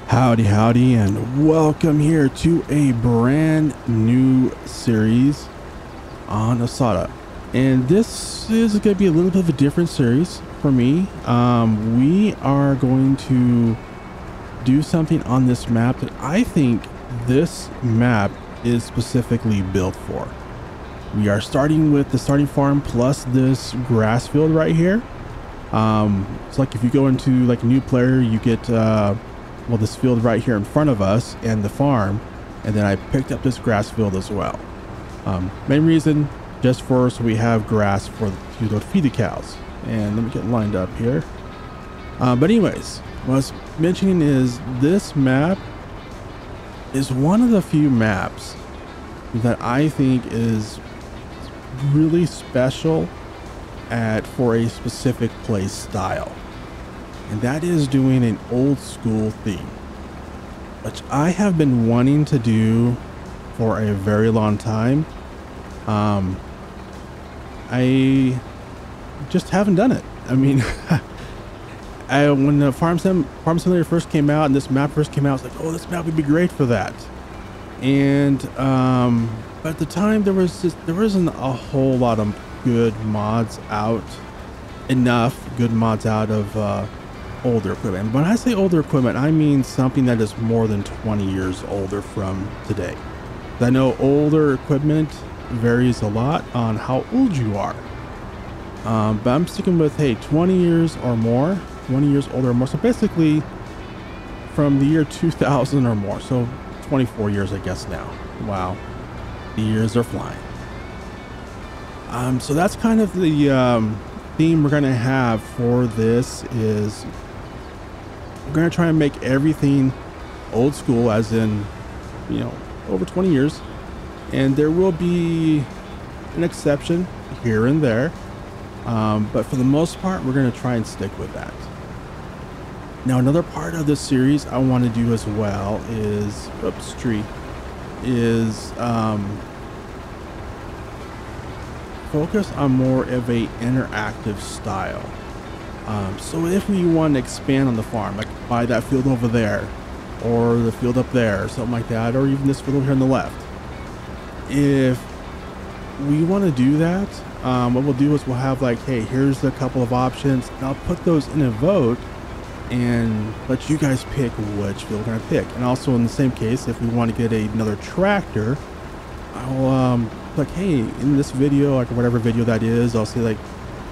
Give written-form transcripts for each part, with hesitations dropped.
Howdy, and welcome here to a brand new series on Asada. And this is going to be a little bit of a different series for me. We are going to do something on this map that I think this map is specifically built for. We are starting with the starting farm plus this grass field right here. It's like if you go into like a new player, you get well, this field right here in front of us and the farm, and then I picked up this grass field as well. Main reason just for so we have grass for to go feed the cows. And let me get lined up here. But anyways, what I was mentioning is this map is one of the few maps that I think is really special for a specific play style. And that is doing an old school theme, which I have been wanting to do for a very long time. I just haven't done it. I mean, when the Farm Simulator first came out and this map first came out, I was like, oh, this map would be great for that. And but at the time there wasn't a whole lot of good mods out, good mods out of older equipment. When I say older equipment, I mean something that is more than 20 years older from today. I know older equipment varies a lot on how old you are, but I'm sticking with, hey, 20 years or more, 20 years older or more. So basically from the year 2000 or more, so 24 years I guess now. Wow, the years are flying. So that's kind of the theme we're gonna have for this. Is we're gonna try and make everything old school, as in, you know, over 20 years, and there will be an exception here and there, but for the most part we're gonna try and stick with that. Now another part of this series I want to do as well is focus on more of a interactive style. So if we want to expand on the farm, like buy that field over there, or the field up there, or something like that, or even this field over here on the left, if we want to do that, what we'll do is we'll have like, hey, here's a couple of options, and I'll put those in a vote and let you guys pick which field we're gonna pick. And also in the same case, if we want to get another tractor, I'll like, hey, in this video, like whatever video that is, I'll say like,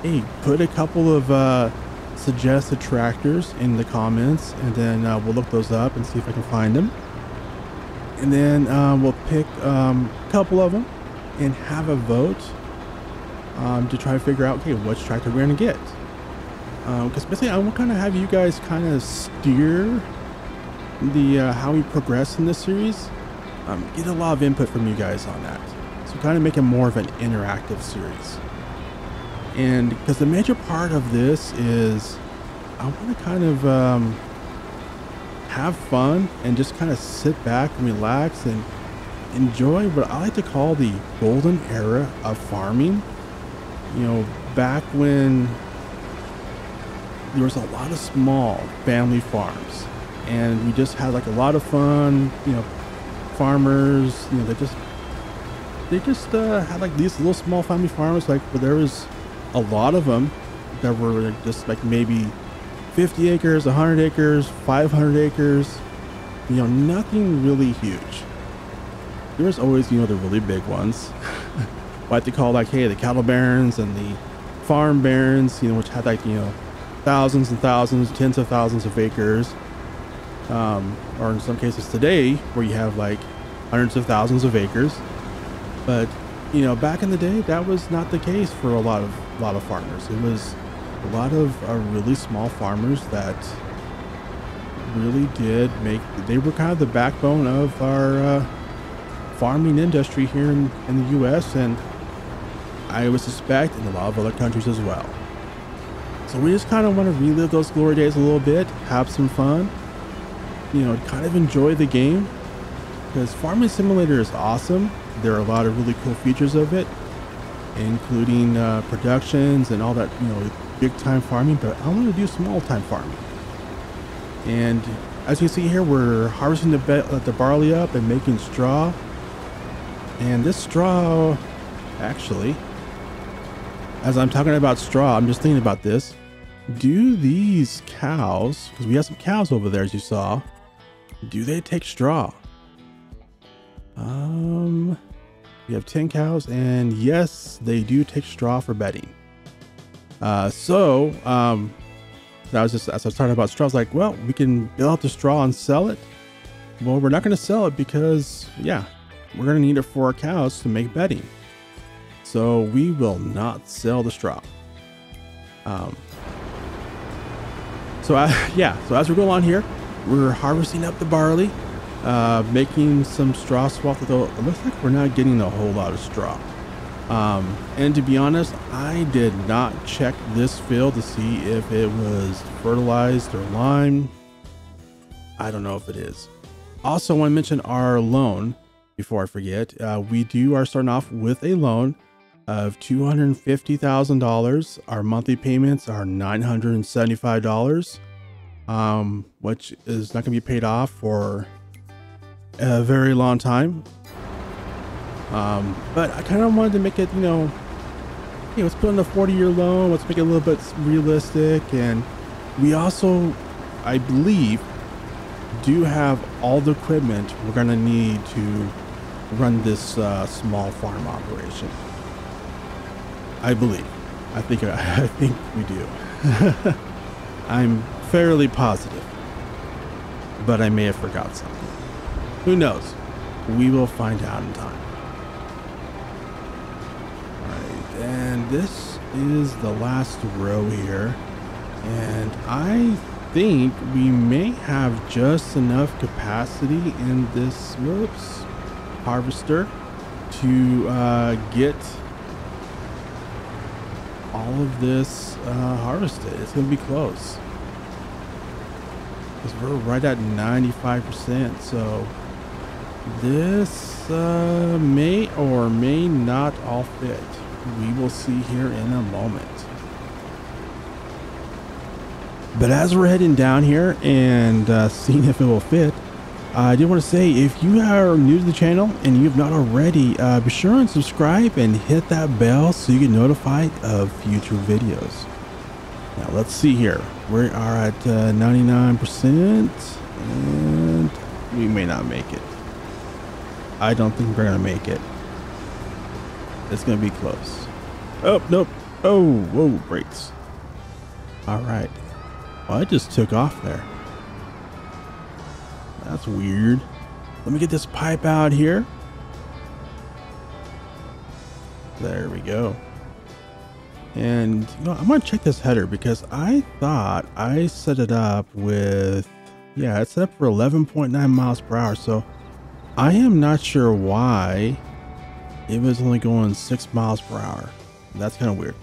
hey, put a couple of suggested tractors in the comments, and then we'll look those up and see if I can find them, and then we'll pick a couple of them and have a vote to try to figure out, okay, which tractor we're gonna get, because basically I want to kind of have you guys kind of steer the how we progress in this series, get a lot of input from you guys on that. So kind of make it more of an interactive series. And because the major part of this is I want to kind of have fun and just kind of sit back and relax and enjoy what I like to call the golden era of farming. You know, back when there was a lot of small family farms and we just had like a lot of fun, you know, farmers, you know, they just had like these little small family farms, like where there was a lot of them that were just like maybe 50 acres, 100 acres, 500 acres, you know, nothing really huge. There was always, you know, the really big ones, what they call like, hey, the cattle barons and the farm barons, you know, which had like, you know, thousands and thousands, tens of thousands of acres, or in some cases today where you have like hundreds of thousands of acres. But you know, back in the day, that was not the case for a lot of farmers. It was a lot of really small farmers that really they were kind of the backbone of our farming industry here in the US, and I would suspect in a lot of other countries as well. So we just kind of want to relive those glory days a little bit, have some fun, you know, kind of enjoy the game, because Farming Simulator is awesome. There are a lot of really cool features of it, including productions and all that, you know, big time farming, but I want to do small time farming. And as you can see here, we're harvesting the barley up and making straw. And this straw, actually, as I'm talking about straw, I'm just thinking about this. Do these cows, because we have some cows over there, as you saw, do they take straw? We have 10 cows, and yes, they do take straw for bedding. That was just, as I was talking about straw, I was like, well, we can build out the straw and sell it. Well, we're not going to sell it because, yeah, we're going to need it for our cows to make bedding. So we will not sell the straw. So as we're going on here, we're harvesting up the barley, making some straw swath, although it looks like we're not getting a whole lot of straw. And to be honest, I did not check this field to see if it was fertilized or lime. I don't know if it is. Also, I want to mention our loan before I forget. We are starting off with a loan of $250,000. Our monthly payments are $975, which is not going to be paid off for a very long time. But I kind of wanted to make it, let's put in a 40-year loan. Let's make it a little bit realistic. And we also, I believe, do have all the equipment we're going to need to run this small farm operation. I believe. I think we do. I'm fairly positive, but I may have forgot something. Who knows? We will find out in time. All right, and this is the last row here, and I think we may have just enough capacity in this harvester to get all of this harvested. It's gonna be close because we're right at 95%. So this may or may not all fit. We will see here in a moment. But as we're heading down here and seeing if it will fit, I did want to say, if you are new to the channel and you have not already, be sure and subscribe and hit that bell so you get notified of future videos. Now let's see here. We are at 99% and we may not make it. I don't think we're going to make it. It's going to be close. Oh, nope. Oh, whoa, brakes. All right. Well, I just took off there. That's weird. Let me get this pipe out here. There we go. And I'm gonna check this header because I thought I set it up with, it's set up for 11.9 miles per hour. So I am not sure why it was only going 6 miles per hour. That's kind of weird.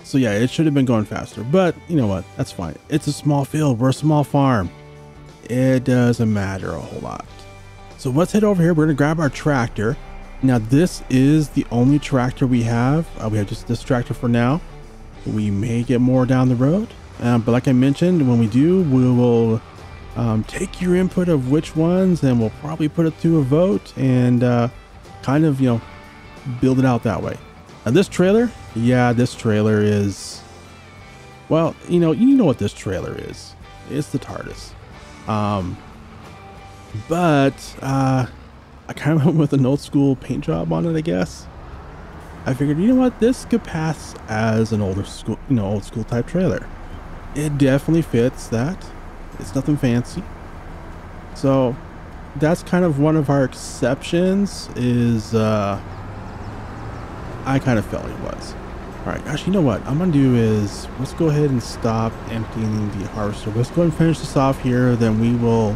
So yeah, it should have been going faster, but you know what? That's fine. It's a small field. We're a small farm. It doesn't matter a whole lot. So let's head over here. We're gonna grab our tractor. Now this is the only tractor we have. We have just this tractor for now. We may get more down the road, but like I mentioned, when we do, we will take your input of which ones, and we'll probably put it to a vote and kind of build it out that way. Now this trailer, this trailer is, well, you know what this trailer is. It's the TARDIS. But I kind of went with an old school paint job on it, I guess. I figured, you know what, this could pass as an old school type trailer. It definitely fits that. It's nothing fancy. So that's kind of one of our exceptions is, I kind of felt it was. All right, actually, you know what I'm gonna do is let's go ahead and stop emptying the harvester. Let's go ahead and finish this off here. Then we will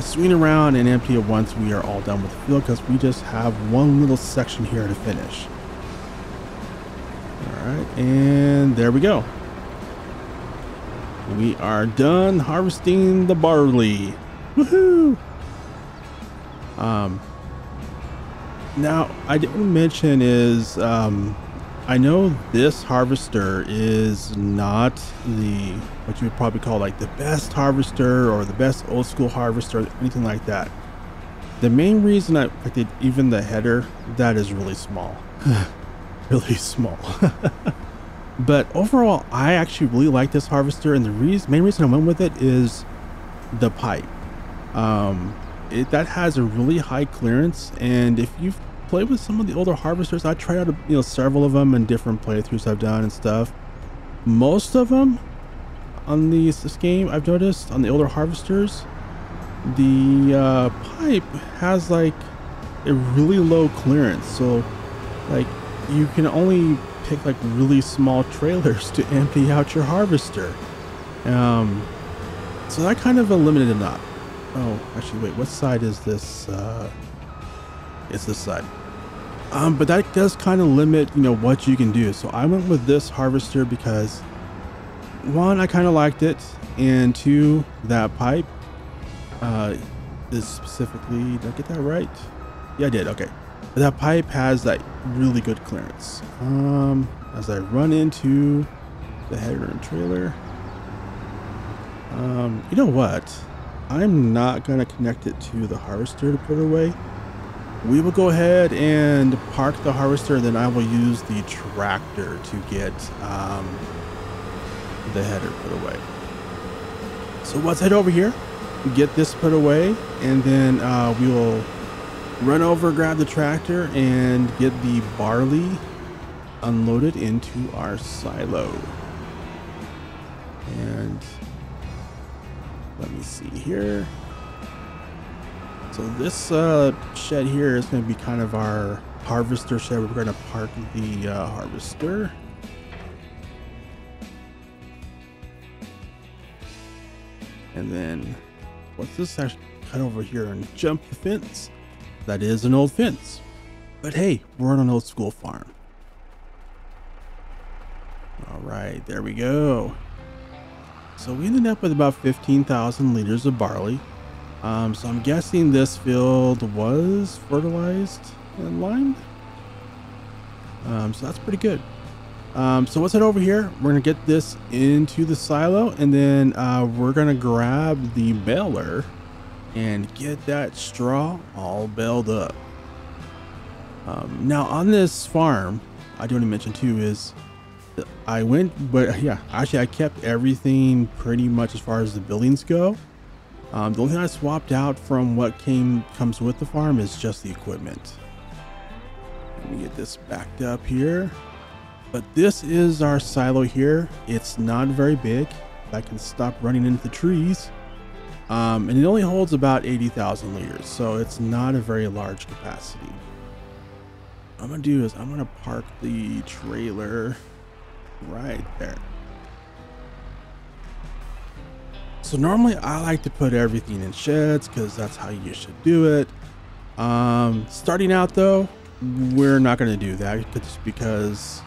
swing around and empty it once we are all done with the field, because we just have one little section here to finish. All right, and there we go. We are done harvesting the barley. Woohoo! Now I didn't mention is I know this harvester is not the what you would probably call like the best harvester or the best old school harvester, or anything like that. The main reason I did even the header, that is really small, really small. But overall, I actually really like this harvester, and the main reason I went with it is the pipe. That has a really high clearance, and if you've played with some of the older harvesters, I tried out several of them in different playthroughs I've done and stuff. Most of them on this game, I've noticed on the older harvesters, the pipe has like a really low clearance, so like you can only pick like really small trailers to empty out your harvester. So that kind of eliminated that. Oh, actually, wait, what side is this? It's this side. But that does kind of limit, what you can do. So I went with this harvester because one, I kind of liked it, and two, that pipe is specifically, did I get that right? Yeah, I did. Okay. But that pipe has that really good clearance. As I run into the header and trailer, you know what? I'm not going to connect it to the harvester to put it away. We will go ahead and park the harvester, then I will use the tractor to get the header put away. So let's head over here, get this put away, and then we will run over, grab the tractor, and get the barley unloaded into our silo. And let me see here. So this shed here is going to be kind of our harvester shed. We're going to park the harvester. And then what's this? Actually cut over here and jump the fence. That is an old fence. But hey, we're on an old school farm. All right, there we go. So we ended up with about 15,000 liters of barley. So I'm guessing this field was fertilized and limed. So that's pretty good. So let's head over here. We're gonna get this into the silo, and then we're gonna grab the baler and get that straw all baled up. Now on this farm, I do want to mention too is I kept everything pretty much as far as the buildings go. The only thing I swapped out from what comes with the farm is just the equipment. Let me get this backed up here. But this is our silo here. It's not very big. I can stop running into the trees. And it only holds about 80,000 liters, so it's not a very large capacity. What I'm gonna do is I'm gonna park the trailer right there. So normally I like to put everything in sheds because that's how you should do it. Starting out though, we're not going to do that just because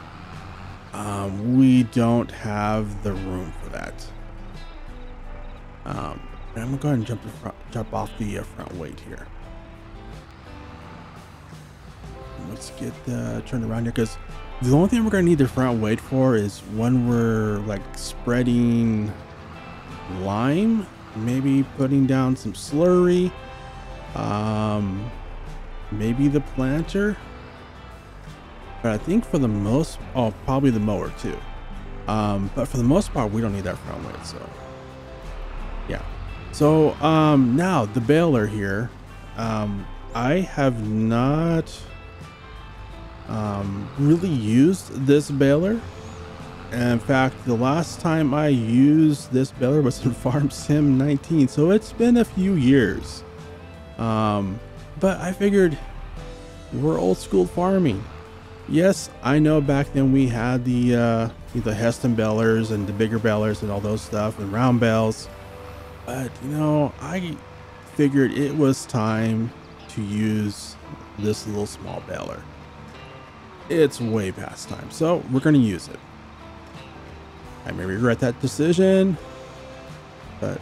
we don't have the room for that. I'm going to go ahead and jump off the front weight here. Let's get turned around here, because the only thing we're going to need the front weight for is when we're like spreading lime, maybe putting down some slurry, maybe the planter, but I think for the most, probably the mower too, but for the most part we don't need that front weight. So yeah, so now the baler here, I have not really used this baler. In fact, the last time I used this baler was in Farm Sim 19, so it's been a few years. But I figured we're old school farming. Yes, I know back then we had the Heston balers and the bigger balers and all those stuff and round bales, but I figured it was time to use this little small baler. It's way past time, so we're going to use it. I may regret that decision, but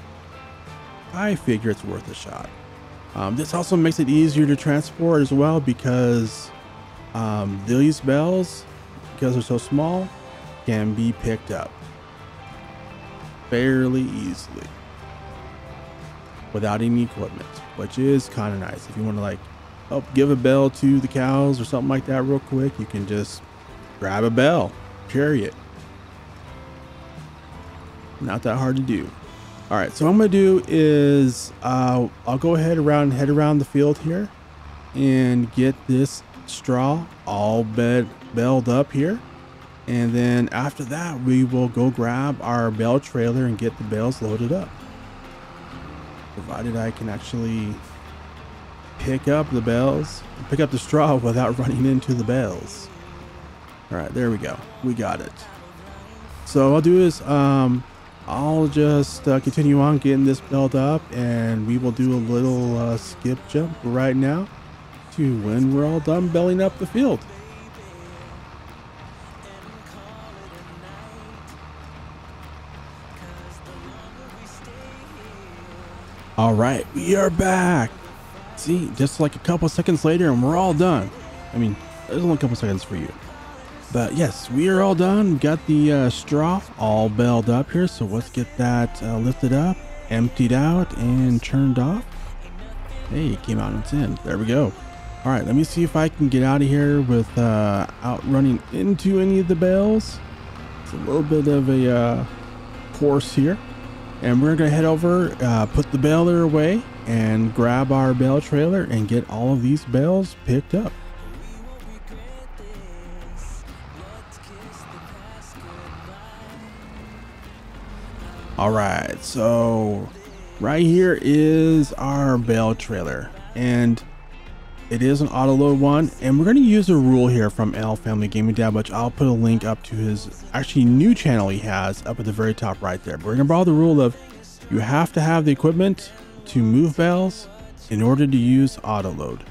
I figure it's worth a shot. This also makes it easier to transport as well, because these bales because they're so small, can be picked up fairly easily without any equipment, which is kind of nice. If you want to like help give a bell to the cows or something like that real quick, you can just grab a bell, carry it. Not that hard to do. All right, so what I'm gonna do is I'll go ahead head around the field here and get this straw all belled up here, and then after that we will go grab our bell trailer and get the bales loaded up, provided I can actually pick up the straw without running into the bales. All right, there we go, we got it. So what I'll do is I'll just continue on getting this belled up, and we will do a little skip jump right now to when we're all done belling up the field. All right, we are back. See, just like a couple seconds later and we're all done. I mean, there's only a couple seconds for you, but yes, we are all done. We got the straw all belled up here, so let's get that lifted up, emptied out, and turned off. Hey, it came out and it's in. There we go. All right, let me see if I can get out of here without running into any of the bales. It's a little bit of a course here, and we're gonna head over, put the baler away, and grab our bale trailer and get all of these bales picked up. All right, so right here is our bale trailer, and it is an auto load one, and we're going to use a rule here from L Family Gaming Dad, which I'll put a link up to his actually new channel he has up at the very top right there. But we're going to borrow the rule of you have to have the equipment to move bales in order to use auto load.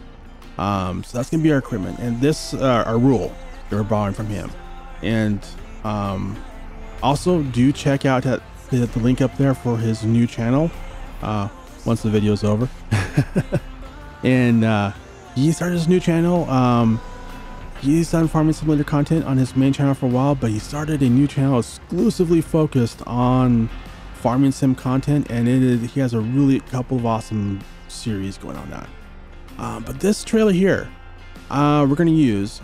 So that's going to be our equipment, and this our rule that we're borrowing from him. And also do check out the link up there for his new channel once the video is over. And he started his new channel. He's done farming simulator content on his main channel for a while, but he started a new channel exclusively focused on farming sim content, and he has a really couple of awesome series going on that. But this trailer here we're going to use,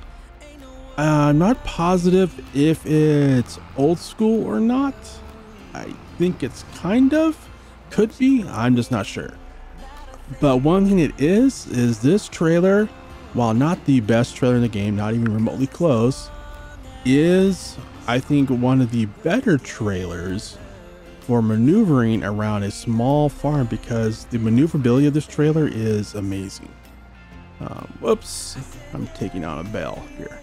I'm not positive if it's old school or not. I think it's could be, I'm just not sure. But one thing it is this trailer, while not the best trailer in the game, not even remotely close, is I think one of the better trailers for maneuvering around a small farm, because the maneuverability of this trailer is amazing. Whoops, I'm taking on a bale here.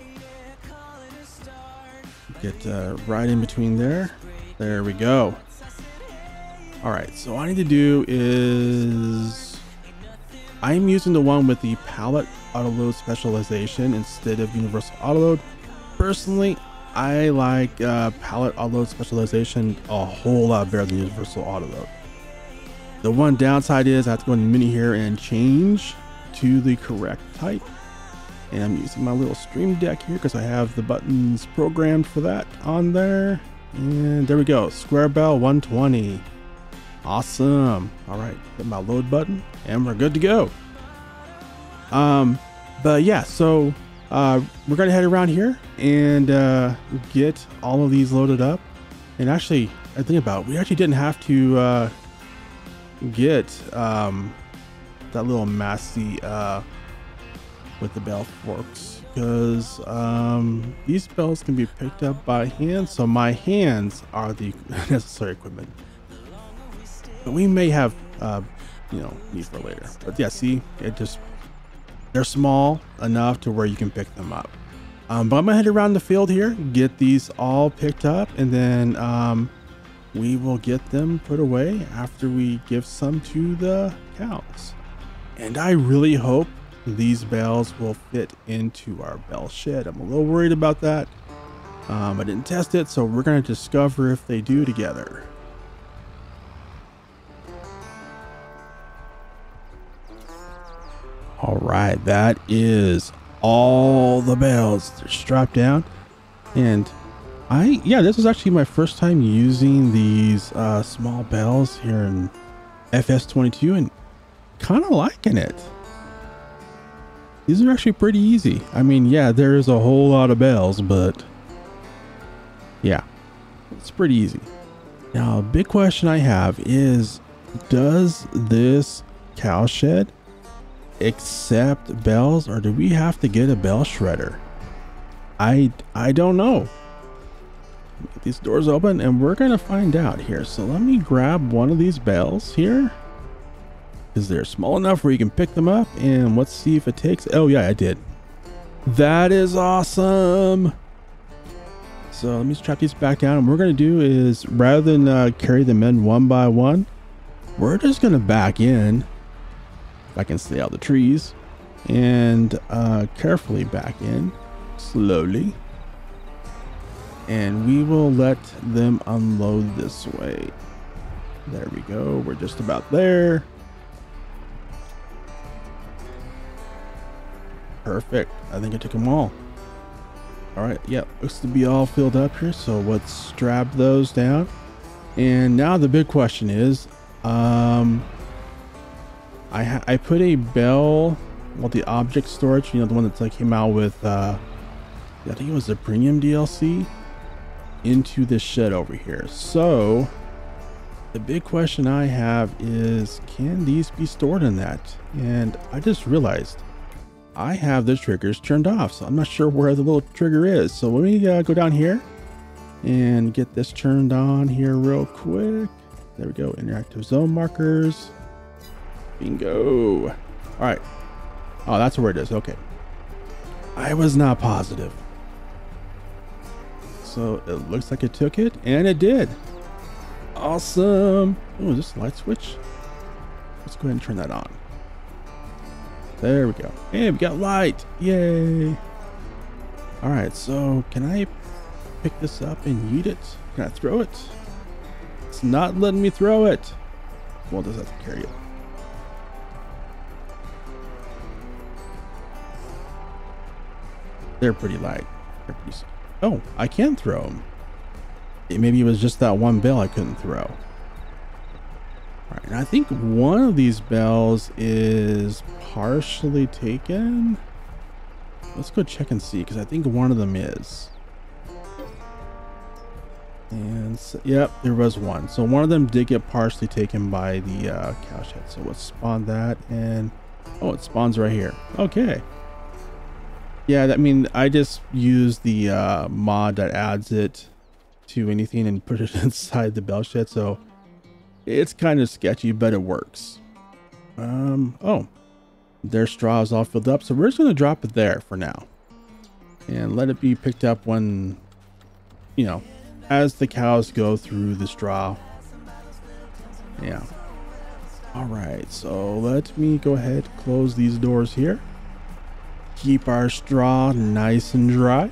Get right in between there. There we go. All right, so what I need to do is I'm using the one with the pallet auto load specialization instead of universal auto load. Personally, I like pallet auto load specialization a whole lot better than universal auto load. The one downside is I have to go in the menu here and change to the correct type. And I'm using my little Stream Deck here because I have the buttons programmed for that on there. And there we go, square bell 120. Awesome. All right, hit my load button and we're good to go. But yeah, so we're gonna head around here and get all of these loaded up. And actually, I think about it, we actually didn't have to get that little Massey with the bell forks, because these bells can be picked up by hand, so my hands are the necessary equipment. But we may have need for later. But yeah, see, they're small enough to where you can pick them up. But I'm gonna head around the field here, get these all picked up, and then we will get them put away after we give some to the cows. And I really hope these bales will fit into our bell shed. I'm a little worried about that. I didn't test it, so we're gonna discover if they do together. All right, that is all the bales. They're strapped down. And yeah, this is actually my first time using these small bells here in FS22 and kind of liking it. These are actually pretty easy. I mean, yeah, there's a whole lot of bells, but yeah, it's pretty easy. Now, a big question I have is, does this cowshed accept bells, or do we have to get a bell shredder? I don't know. Get these doors open and we're gonna find out here. So let me grab one of these bells here, because they're small enough where you can pick them up, and let's see if it takes. Oh yeah, I did. That is awesome. So let me strap these back down, and what we're gonna do is, rather than carry them in one by one, we're just gonna back in, if I can stay out the trees, and carefully back in slowly, and we will let them unload this way. There we go. We're just about there. Perfect. I think I took them all. All right. Yep. Looks to be all filled up here. So let's strap those down. And now the big question is, I put a bell, well, the object storage, you know, the one that came out with, I think it was the premium DLC, into this shed over here. So the big question I have is, can these be stored in that? And I just realized I have the triggers turned off, so I'm not sure where the little trigger is. So let me go down here and get this turned on here real quick. There we go. Interactive zone markers. Bingo. All right. Oh, that's where it is. Okay. I was not positive. So it looks like it took it, and it did. Awesome. Oh, is this a light switch? Let's go ahead and turn that on. There we go. Hey, we got light. Yay. All right, so can I pick this up and yeet it? Can I throw it? It's not letting me throw it. Well, does that carry it? They're pretty light. They're pretty... Oh, I can throw them. Maybe it was just that one bell I couldn't throw. All right, and I think one of these bells is partially taken. Let's go check and see, because I think one of them is. And so, yep, there was one. So one of them did get partially taken by the cowshed. So let's spawn that, and oh, it spawns right here. Okay. Yeah, I mean, I just use the mod that adds it to anything and put it inside the bell shed, so it's kind of sketchy, but it works. Oh, their straw is all filled up, so we're just going to drop it there for now and let it be picked up when, you know, as the cows go through the straw. Yeah. All right, so let me go ahead, close these doors here. Keep our straw nice and dry.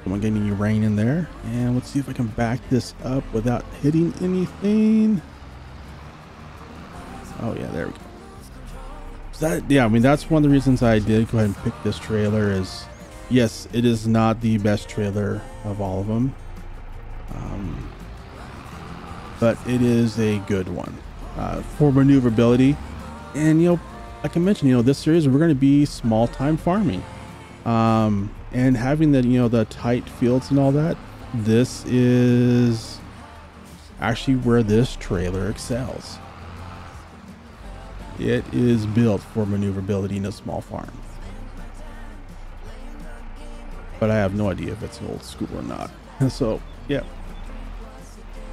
Don't want to get any rain in there. And let's see if I can back this up without hitting anything. Oh yeah, there we go. So that, yeah, I mean, that's one of the reasons I did go ahead and pick this trailer is, yes, it is not the best trailer of all of them. But it is a good one for maneuverability. And, you know, like I mentioned, you know, this series, we're going to be small time farming. And having the, you know, the tight fields and all that, this is actually where this trailer excels. It is built for maneuverability in a small farm. But I have no idea if it's old school or not. So, yeah.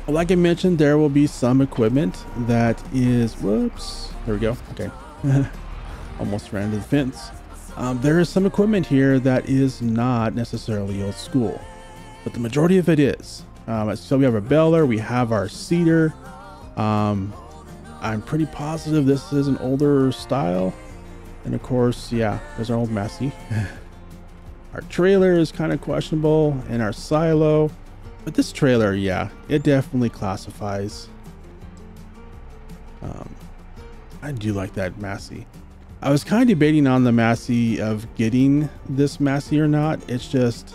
Like I mentioned, there will be some equipment that is, whoops, there we go. Okay. Almost ran into the fence. There is some equipment here that is not necessarily old school, but the majority of it is. So we have our baler, we have our seeder. I'm pretty positive this is an older style. And of course, yeah, there's our old Massey. Our trailer is kind of questionable, and our silo. But this trailer, yeah, it definitely classifies. I do like that Massey. I was kind of debating on the Massey of getting this Massey or not. It's just,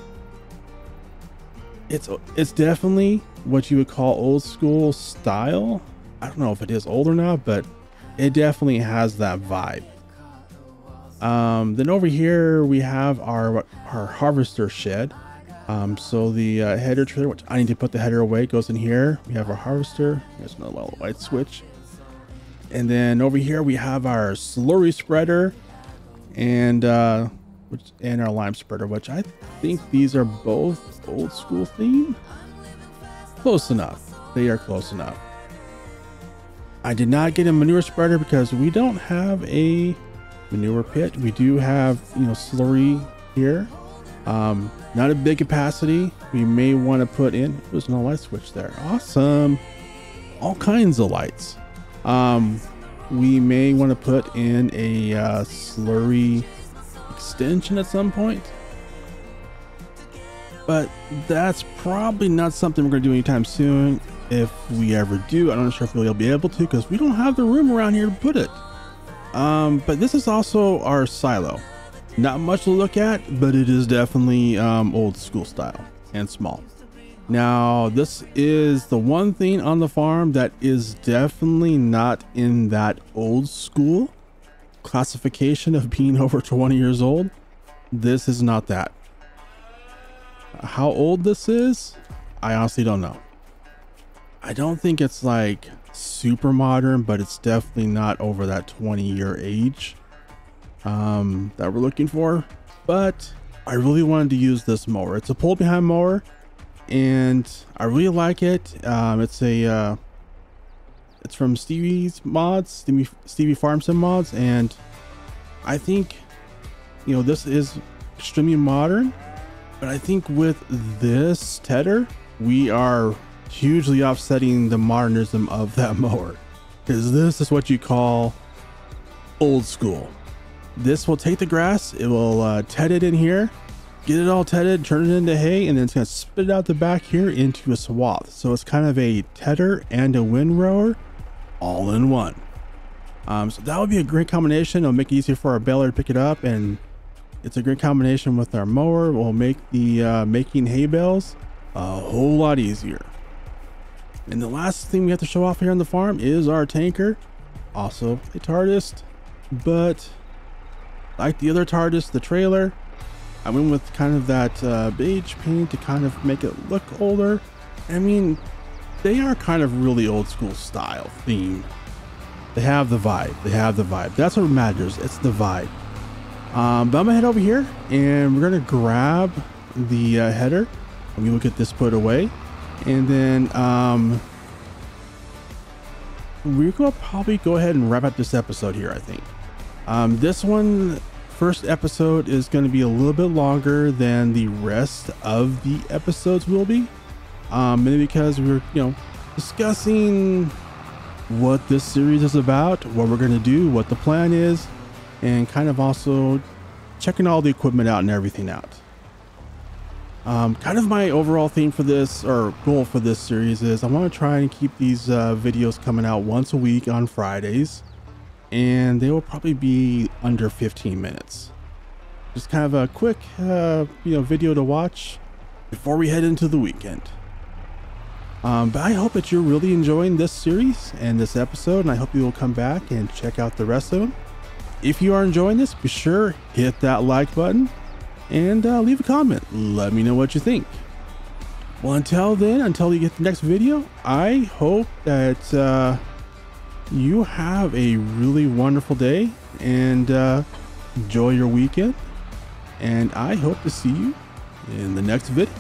It's definitely what you would call old school style. I don't know if it is old or not, but it definitely has that vibe. Then over here we have our harvester shed. So the header trailer, which I need to put the header away, goes in here. We have our harvester. There's another little light switch. And then over here we have our slurry spreader and our lime spreader, which I think these are both old school theme. Close enough. They are close enough. I did not get a manure spreader because we don't have a manure pit. We do have, slurry here. Not a big capacity. We may want to put in, there's no light switch there. Awesome. All kinds of lights. We may want to put in a slurry extension at some point, but that's probably not something we're going to do anytime soon. If we ever do, I'm not sure if we'll be able to, because we don't have the room around here to put it. But this is also our silo. Not much to look at, but it is definitely old school style and small. Now, this is the one thing on the farm that is definitely not in that old school classification of being over 20 years old. This is not that. How old this is, I honestly don't know. I don't think it's like super modern, but it's definitely not over that 20-year age that we're looking for. But I really wanted to use this mower. It's a pull behind mower, and I really like it. It's from Stevie's mods, Stevie Farm Sim mods, and I think this is extremely modern. But I think with this tedder, we are hugely offsetting the modernism of that mower, because this is what you call old school. This will take the grass, it will ted it in here, get it all tedded, turn it into hay, and then it's going to spit it out the back here into a swath. So it's kind of a tedder and a windrower all in one. So that would be a great combination. It'll make it easier for our baler to pick it up, and it's a great combination with our mower. We'll make the making hay bales a whole lot easier. And the last thing we have to show off here on the farm is our tanker, also a TARDIS, but like the other TARDIS, the trailer, I went with kind of that beige paint to kind of make it look older. I mean, they are kind of really old school style theme. They have the vibe. They have the vibe. That's what matters. It's the vibe. But I'm gonna head over here and we're gonna grab the header and we will get this put away. And then we're gonna probably go ahead and wrap up this episode here, I think. This first episode is going to be a little bit longer than the rest of the episodes will be. Maybe because we're, discussing what this series is about, what we're going to do, what the plan is, and kind of also checking all the equipment out and everything out. Kind of my overall theme for this, or goal for this series, is I want to try and keep these videos coming out once a week on Fridays, and they will probably be under 15 minutes. Just kind of a quick video to watch before we head into the weekend. But I hope that you're really enjoying this series and this episode, and I hope you will come back and check out the rest of them. If you are enjoying this, be sure hit that like button and leave a comment. Let me know what you think. Well, until then, until you get the next video, I hope that you have a really wonderful day and enjoy your weekend. And I hope to see you in the next video.